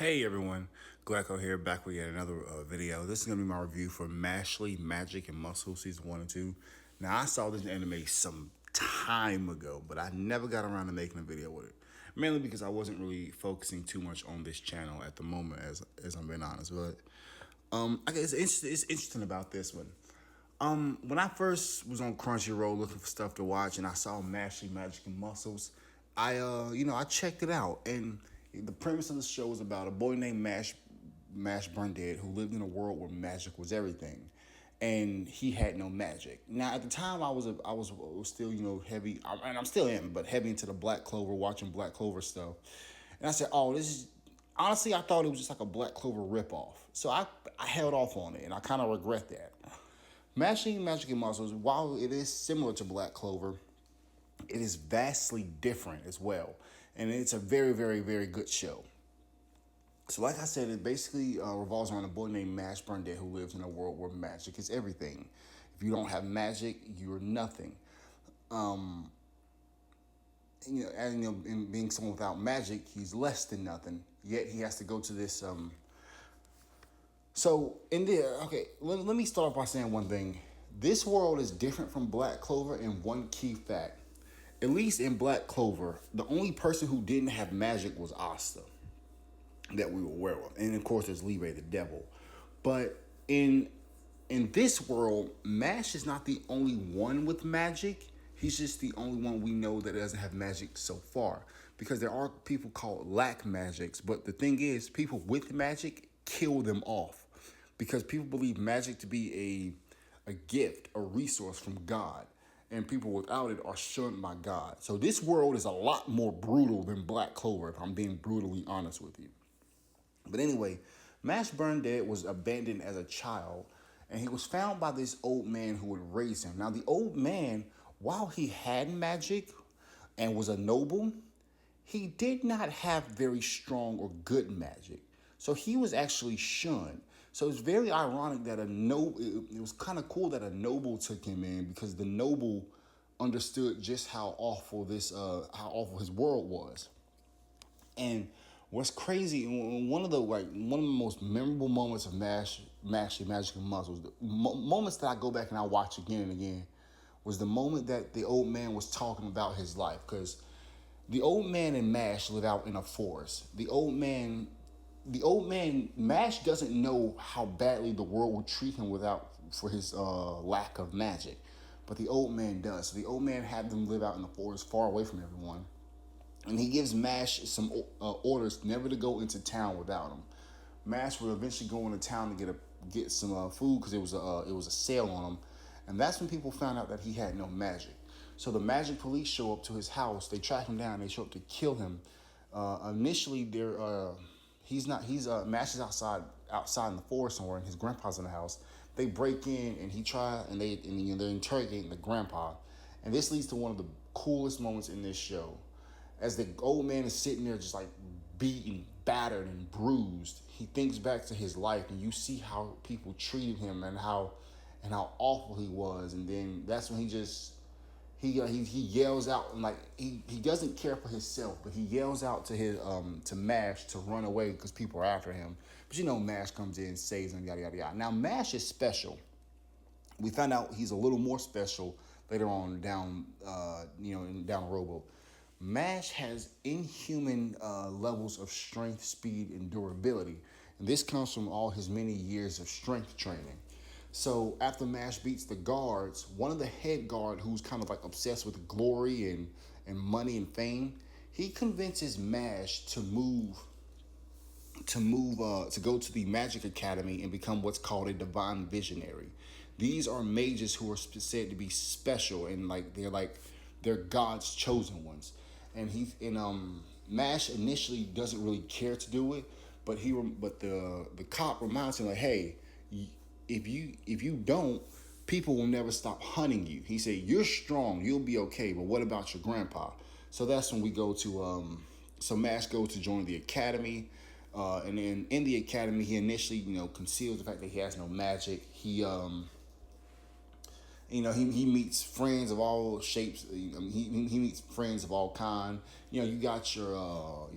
Hey everyone, Glacko here, back with yet another video. This is going to be my review for Mashle, Magic and Muscle Season 1 and 2. Now, I saw this anime some time ago, but I never got around to making a video with it. Mainly because I wasn't really focusing too much on this channel at the moment, as I'm being honest. But I guess it's interesting about this one. When I first was on Crunchyroll looking for stuff to watch, and I saw Mashle, Magic and Muscles, I checked it out, and the premise of the show was about a boy named Mash Burndead who lived in a world where magic was everything, and he had no magic. Now at the time, I was still heavy, and I'm still in, but heavy into the Black Clover, watching Black Clover stuff, and I said, oh, this is. Honestly, I thought it was just like a Black Clover ripoff. So I held off on it, and I kind of regret that. Mashing Magic and Muscles, while it is similar to Black Clover, it is vastly different as well. And it's a very, very, very good show. So like I said, it basically revolves around a boy named Mash Burnett who lives in a world where magic is everything. If you don't have magic, you're nothing. And being someone without magic, he's less than nothing. Yet he has to go to this. So in there, okay, let me start off by saying one thing. This world is different from Black Clover in one key fact. At least in Black Clover, the only person who didn't have magic was Asta that we were aware of. And of course there's Libre the devil. But in this world, Mash is not the only one with magic. He's just the only one we know that doesn't have magic so far. Because there are people called lack magics. But the thing is, people with magic kill them off. Because people believe magic to be a gift, a resource from God. And people without it are shunned by God. So this world is a lot more brutal than Black Clover, if I'm being brutally honest with you. But anyway, Mash Burndead was abandoned as a child, and he was found by this old man who would raise him. Now, the old man, while he had magic and was a noble, he did not have very strong or good magic. So he was actually shunned. So it's very ironic that it was kind of cool that a noble took him in, because the noble understood just how awful his world was. And what's crazy, one of the most memorable moments of Mashle Magic and Muscles, the moments that I go back and I watch again and again, was the moment that the old man was talking about his life. Because the old man and Mash live out in a forest. Mash doesn't know how badly the world would treat him for his lack of magic. But the old man does. So the old man had them live out in the forest far away from everyone. And he gives Mash some orders never to go into town without him. Mash will eventually go into town to get some food, because it was a sale on him. And that's when people found out that he had no magic. So the magic police show up to his house. They track him down. They show up to kill him. Initially, Mash is outside in the forest somewhere, and his grandpa's in the house. They break in, and they're interrogating the grandpa. And this leads to one of the coolest moments in this show. As the old man is sitting there just like beaten, battered, and bruised, he thinks back to his life, and you see how people treated him and how awful he was. And then that's when he yells out, and like he doesn't care for himself, but he yells out to Mash to run away because people are after him. But Mash comes in, saves him, yada yada yada. Now Mash is special. We found out he's a little more special later on down the rowboat. Mash has inhuman levels of strength, speed, and durability. And this comes from all his many years of strength training. So after Mash beats the guards, one of the head guard, who's kind of like obsessed with glory and money and fame, he convinces Mash to go to the Magic Academy and become what's called a divine visionary. These are mages who are said to be special, and they're God's chosen ones. And Mash initially doesn't really care to do it, but the cop reminds him, like, hey, if you don't, people will never stop hunting you. He said, you're strong, you'll be okay, but what about your grandpa? So that's when we go to so Mash goes to join the academy. And then in the academy, he initially, conceals the fact that he has no magic. he meets friends of all shapes. He meets friends of all kind. You got your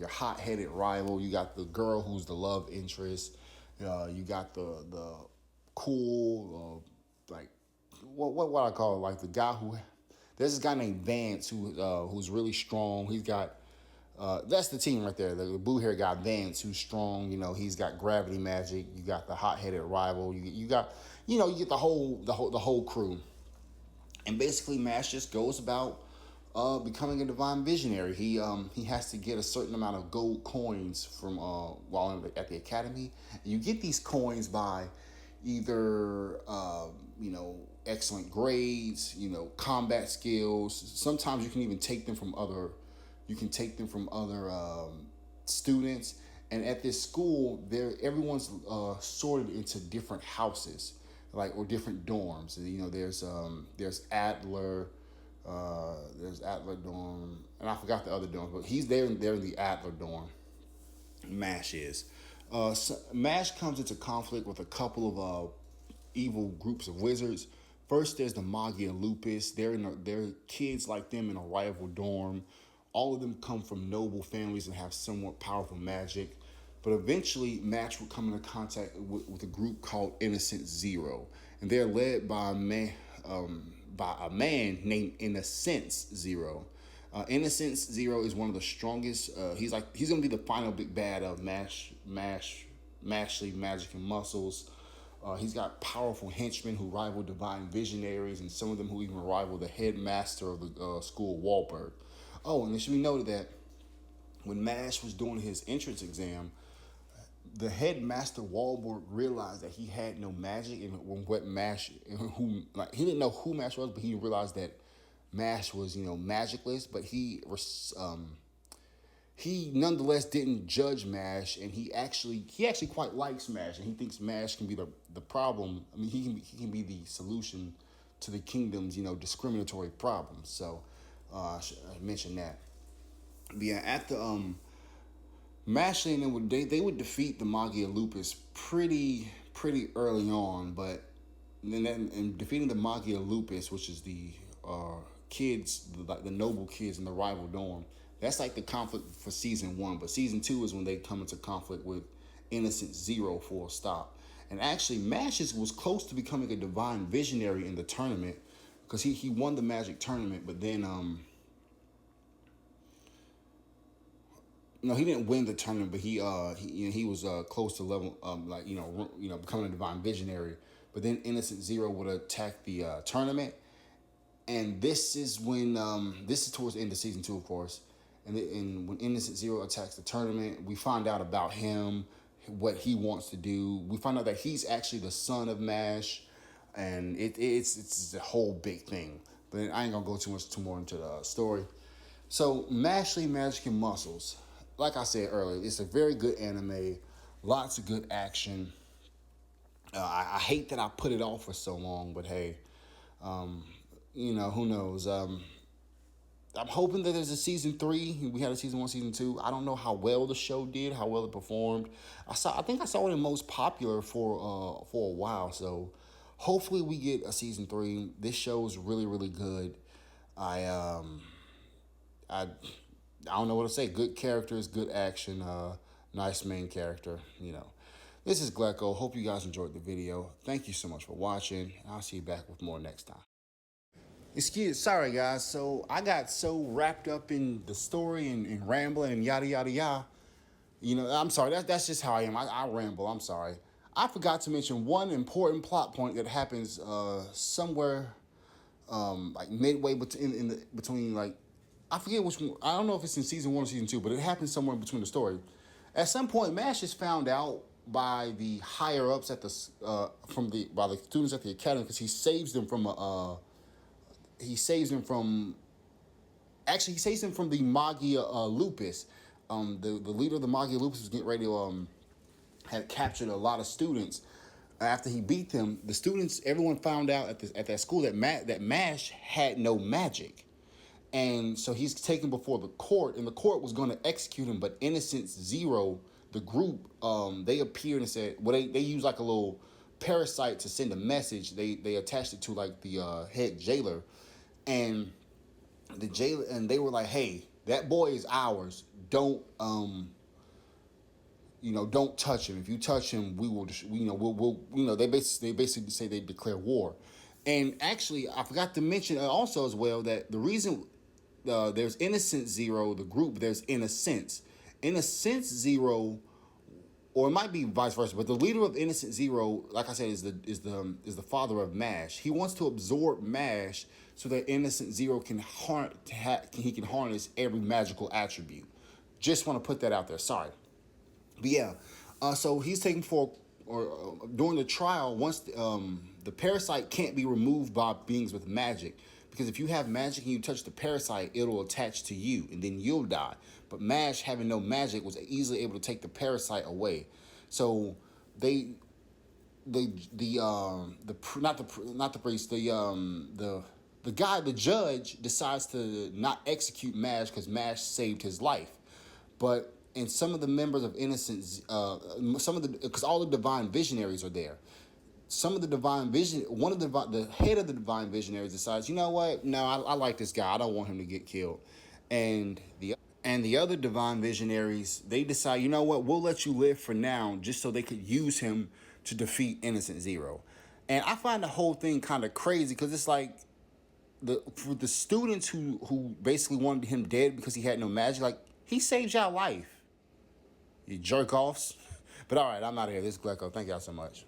hot headed rival. You got the girl who's the love interest. You got the cool like what I call it, like the guy who there's this guy named Vance who's really strong. He's got that's the team right there. The blue hair guy Vance, who's strong. He's got gravity magic. You got the hot headed rival. You got you get the whole crew. And basically, Mash just goes about becoming a divine visionary. He has to get a certain amount of gold coins from while at the academy. You get these coins by either excellent grades, combat skills. Sometimes you can even take them from other. You can take them from other students. And at this school, everyone's sorted into different houses, or different dorms. There's Adler, there's Adler dorm, and I forgot the other dorms, but he's there. They're in the Adler dorm. Mash is. Mash comes into conflict with a couple of evil groups of wizards. First, there's the Magi and Lupus. They're kids like them in a rival dorm. All of them come from noble families and have somewhat powerful magic. But eventually, Match will come into contact with a group called Innocent Zero, and they're led by a man named Innocence Zero. Innocence Zero is one of the strongest. He's gonna be the final big bad of Mashle, Magic and Muscles. He's got powerful henchmen who rival divine visionaries, and some of them who even rival the headmaster of the school, Wahlberg. Oh, and it should be noted that when Mash was doing his entrance exam, the headmaster Wahlberg realized that he had no magic, and what Mash, he didn't know who Mash was, but he realized that Mash was magicless, but he nonetheless didn't judge Mash, and he actually quite likes Mash, and he thinks Mash can be the problem. I mean, he can be the solution to the kingdom's discriminatory problems. So I mentioned that. But yeah, at the Mashle and them they would defeat the Magi and Lupus pretty early on, but then in defeating the Magi and Lupus, which is the kids, the noble kids in the rival dorm, that's like the conflict for season 1. But season 2 is when they come into conflict with Innocent Zero for a stop. And actually, Mashes was close to becoming a divine visionary in the tournament because he won the Magic tournament, but then no, he didn't win the tournament, but he was close to level becoming a divine visionary. But then Innocent Zero would attack the tournament, and this is towards the end of season 2, of course. And when Innocent Zero attacks the tournament, we find out about him, what he wants to do. We find out that he's actually the son of Mash, and it's a whole big thing. But I ain't gonna go too more into the story. So Mashle, Magic and Muscles, like I said earlier, it's a very good anime, lots of good action. I hate that I put it off for so long, but hey, who knows? I'm hoping that there's a season 3. We had a season 1, season 2. I don't know how well the show did, how well it performed. I think I saw it in most popular for a while. So hopefully we get a season 3. This show is really really good. I don't know what to say. Good characters, good action, nice main character. This is Glecko. Hope you guys enjoyed the video. Thank you so much for watching. I'll see you back with more next time. Sorry guys. So I got so wrapped up in the story and rambling and yada yada yada. I'm sorry. That's just how I am. I ramble. I'm sorry. I forgot to mention one important plot point that happens somewhere like midway between like, I forget which one. I don't know if it's in season 1 or season 2, but it happens somewhere in between the story. At some point, Mash is found out by the higher ups at by the students at the academy, because he saves them from he saves them from the Magia Lupus. The leader of the Magia Lupus was getting ready to had captured a lot of students. After he beat them, the students, everyone found out at that school that Mash had no magic. And so he's taken before the court, and the court was going to execute him. But Innocence Zero, the group, they appeared and said, well, they used like a little parasite to send a message. They attached it to like the head jailer, and the jailer, and they were like, "Hey, that boy is ours. Don't don't touch him. If you touch him, we will, they basically say they declare war." And actually, I forgot to mention also as well that the reason there's Innocent Zero, the group, there's Innocence. Innocence Zero, or it might be vice versa, but the leader of Innocent Zero, like I said, is the father of Mash. He wants to absorb Mash so that Innocent Zero he can harness every magical attribute. Just want to put that out there. Sorry. But yeah, so he's taken for, or during the trial, once the parasite can't be removed by beings with magic, because if you have magic and you touch the parasite, it'll attach to you and then you'll die. But Mash, having no magic, was easily able to take the parasite away. So they not the priest, the guy, the judge, decides to not execute Mash because Mash saved his life. But and some of the members of Innocence, because all the divine visionaries are there. Some of the divine vision, the head of the divine visionaries decides, you know what? No, I like this guy. I don't want him to get killed. And the other divine visionaries, they decide, you know what? We'll let you live for now, just so they could use him to defeat Innocent Zero. And I find the whole thing kind of crazy because it's like for the students who basically wanted him dead because he had no magic, like he saved y'all life. You jerk offs. But all right, I'm out of here. This is Glecko. Thank y'all so much.